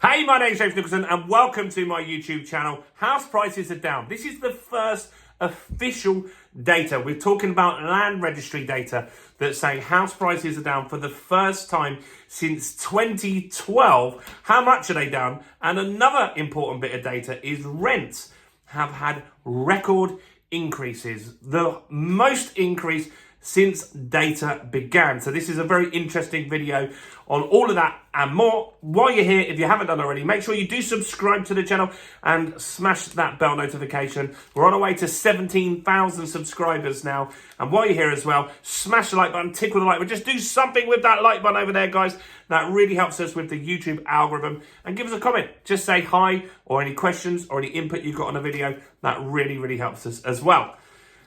Hey, my name's James Nicholson and welcome to my YouTube channel. House prices are down. This is the first official data. We're talking about land registry data that's saying house prices are down for the first time since 2012. How much are they down? And another important bit of data is rents have had record increases, the most increase since data began. So this is a very interesting video on all of that and more. While you're here, if you haven't done already, make sure you do subscribe to the channel and smash that bell notification. We're on our way to 17,000 subscribers now. And while you're here as well, smash the like button, tickle the like button. Just do something with that like button over there, guys. That really helps us with the YouTube algorithm. And give us a comment. Just say hi or any questions or any input you've got on a video. That really, really helps us as well.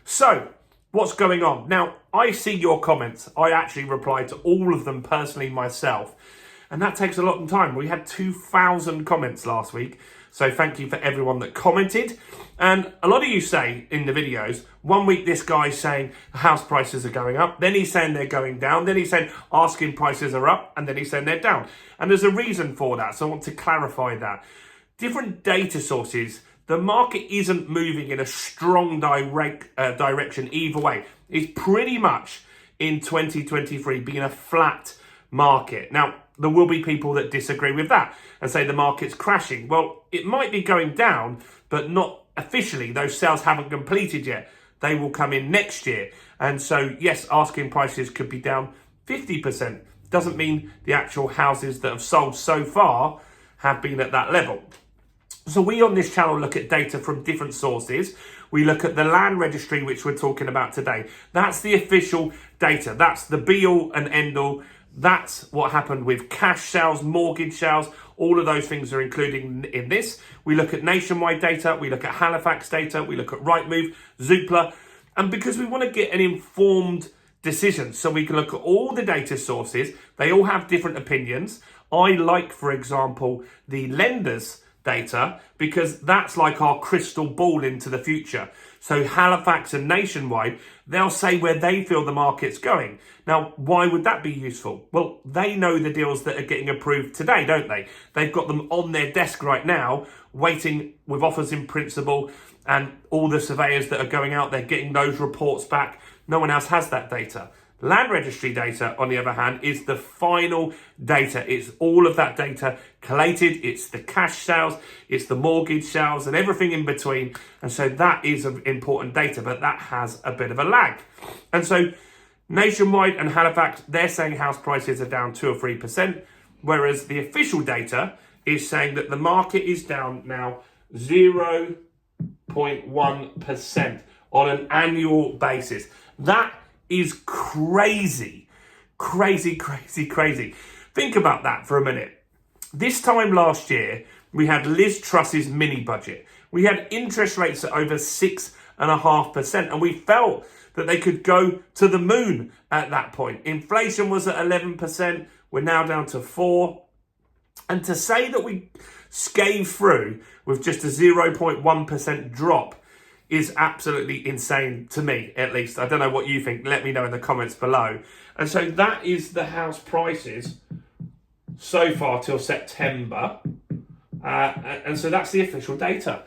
So, what's going on? Now, I see your comments. I actually replied to all of them personally myself. And that takes a lot of time. We had 2,000 comments last week. So thank you for everyone that commented. And a lot of you say in the videos, one week this guy's saying house prices are going up. Then he's saying they're going down. Then he's saying asking prices are up. And then he's saying they're down. And there's a reason for that. So I want to clarify that. Different data sources. The market isn't moving in a strong direction either way. It's pretty much in 2023 being a flat market. Now, there will be people that disagree with that and say the market's crashing. Well, it might be going down, but not officially. Those sales haven't completed yet. They will come in next year. And so, yes, asking prices could be down 50%. Doesn't mean the actual houses that have sold so far have been at that level. So we on this channel look at data from different sources. We look at the land registry, which we're talking about today. That's the official data. That's the be all and end all. That's what happened with cash sales, mortgage sales. All of those things are included in this. We look at nationwide data. We look at Halifax data. We look at Rightmove, Zoopla. And because we want to get an informed decision, so we can look at all the data sources. They all have different opinions. I like, for example, the lenders data because that's like our crystal ball into the future. So Halifax and Nationwide, they'll say where they feel the market's going. Now, why would that be useful? Well, they know the deals that are getting approved today, don't they? They've got them on their desk right now, waiting with offers in principle, and all the surveyors that are going out there getting those reports back. No one else has that data. Land registry data, on the other hand, is the final data. It's all of that data collated. It's the cash sales, it's the mortgage sales, and everything in between. And so that is important data, but that has a bit of a lag. And so Nationwide and Halifax, they're saying house prices are down 2 or 3%, whereas the official data is saying that the market is down now 0.1% on an annual basis. That is crazy. Think about that for a minute. This time last year, we had Liz Truss's mini budget. We had interest rates at over 6.5%, and we felt that they could go to the moon at that point. Inflation was at 11%. We're now down to 4%. And to say that we scathed through with just a 0.1% drop is absolutely insane to me, at least. I don't know what you think. Let me know in the comments below. And so that is the house prices so far till September. And so that's the official data.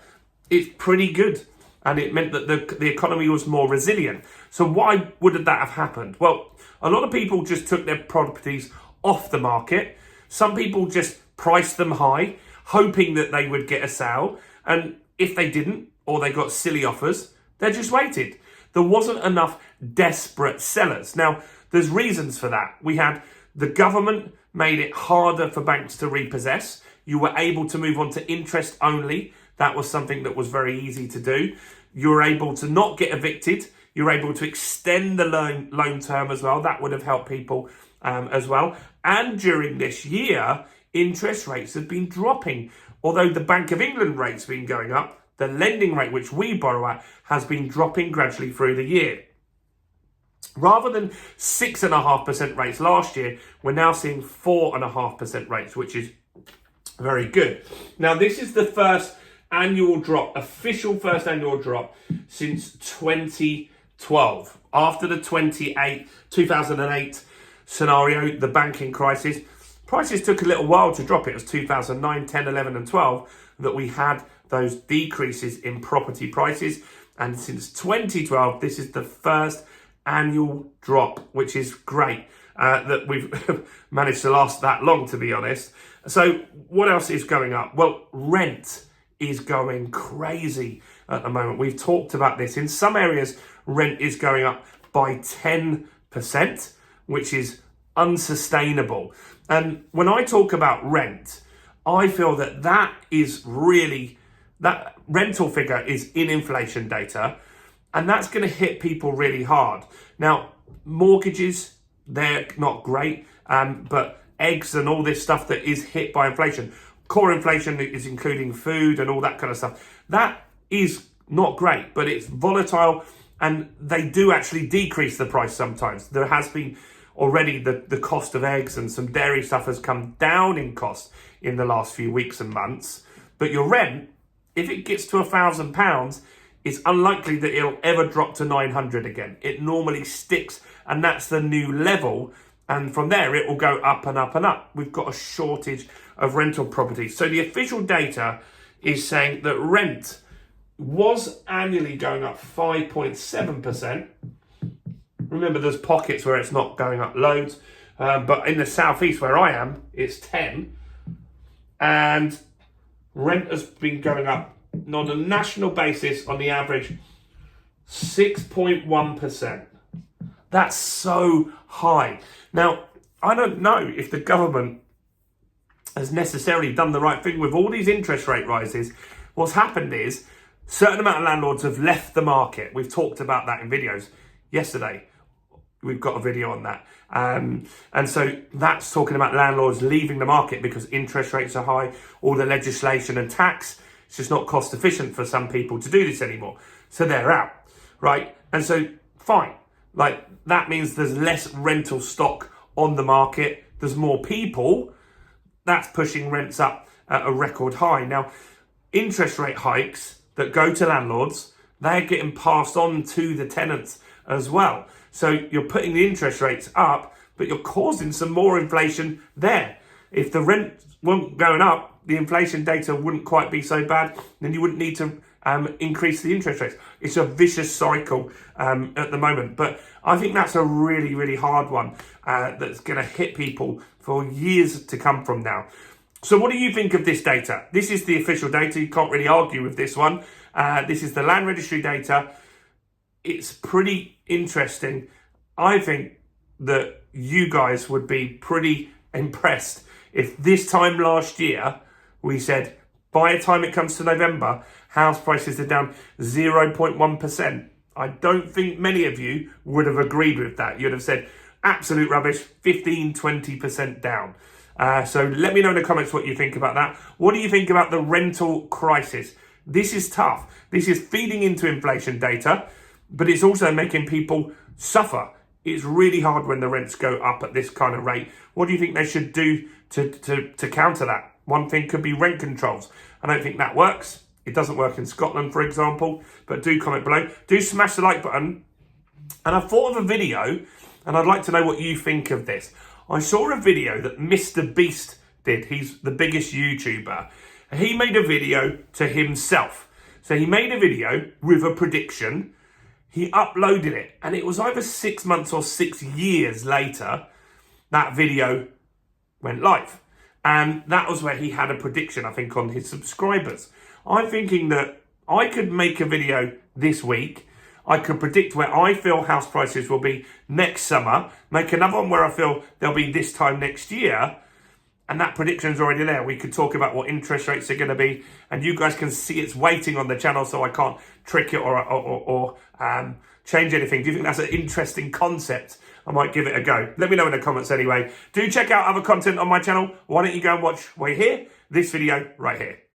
It's pretty good. And it meant that the economy was more resilient. So why would that have happened? Well, a lot of people just took their properties off the market. Some people just priced them high, hoping that they would get a sale. And if they didn't, or they got silly offers, they just waited. There wasn't enough desperate sellers. Now, there's reasons for that. We had the government made it harder for banks to repossess. You were able to move on to interest only. That was something that was very easy to do. You were able to not get evicted. You were able to extend the loan term as well. That would have helped people as well. And during this year, interest rates have been dropping. Although the Bank of England rate's been going up, the lending rate, which we borrow at, has been dropping gradually through the year. Rather than 6.5% rates last year, we're now seeing 4.5% rates, which is very good. Now, this is the first annual drop, official first annual drop since 2012. After the 2008 scenario, the banking crisis, prices took a little while to drop. It was 2009, 10, 11 and 12 that we had those decreases in property prices. And since 2012, this is the first annual drop, which is great that we've managed to last that long, to be honest. So what else is going up? Well, rent is going crazy at the moment. We've talked about this. In some areas, rent is going up by 10%, which is unsustainable. And when I talk about rent, I feel that that rental figure is in inflation data, and that's going to hit people really hard. Now, mortgages, they're not great, but eggs and all this stuff that is hit by inflation, core inflation is including food and all that kind of stuff. That is not great, but it's volatile, and they do actually decrease the price sometimes. There has been already the cost of eggs and some dairy stuff has come down in cost in the last few weeks and months. But your rent, if it gets to £1,000, it's unlikely that it'll ever drop to 900 again. It normally sticks, and that's the new level. And from there, it will go up and up and up. We've got a shortage of rental properties. So the official data is saying that rent was annually going up 5.7%. Remember, there's pockets where it's not going up loads. But in the southeast where I am, it's 10. And rent has been going up on a national basis, on the average, 6.1%. That's so high. Now, I don't know if the government has necessarily done the right thing with all these interest rate rises. What's happened is a certain amount of landlords have left the market. We've talked about that in videos. Yesterday, we've got a video on that. And so that's talking about landlords leaving the market because interest rates are high, all the legislation and tax. It's just not cost efficient for some people to do this anymore. So they're out, right? And so, fine. Like, that means there's less rental stock on the market. There's more people. That's pushing rents up at a record high. Now, interest rate hikes that go to landlords, they're getting passed on to the tenants as well. So you're putting the interest rates up, but you're causing some more inflation there. If the rent weren't going up, the inflation data wouldn't quite be so bad, then you wouldn't need to increase the interest rates. It's a vicious cycle at the moment. But I think that's a really, really hard one that's going to hit people for years to come from now. So what do you think of this data? This is the official data. You can't really argue with this one. This is the land registry data. It's pretty interesting. I think that you guys would be pretty impressed if this time last year we said by the time it comes to November, house prices are down 0.1%. I don't think many of you would have agreed with that. You'd have said absolute rubbish, 15, 20% down. So let me know in the comments what you think about that. What do you think about the rental crisis? This is tough. This is feeding into inflation data, but it's also making people suffer. It's really hard when the rents go up at this kind of rate. What do you think they should do to counter that? One thing could be rent controls. I don't think that works. It doesn't work in Scotland, for example, but do comment below. Do smash the like button. And I thought of a video, and I'd like to know what you think of this. I saw a video that Mr. Beast did. He's the biggest YouTuber. He made a video to himself. So he made a video with a prediction. He uploaded it, and it was either 6 months or 6 years later, that video went live. And that was where he had a prediction, I think, on his subscribers. I'm thinking that I could make a video this week. I could predict where I feel house prices will be next summer, make another one where I feel they'll be this time next year, and that prediction's already there. We could talk about what interest rates are going to be, and you guys can see it's waiting on the channel, so I can't trick it or change anything. Do you think that's an interesting concept? I might give it a go. Let me know in the comments anyway. Do check out other content on my channel. Why don't you go and watch, while you're here, this video right here.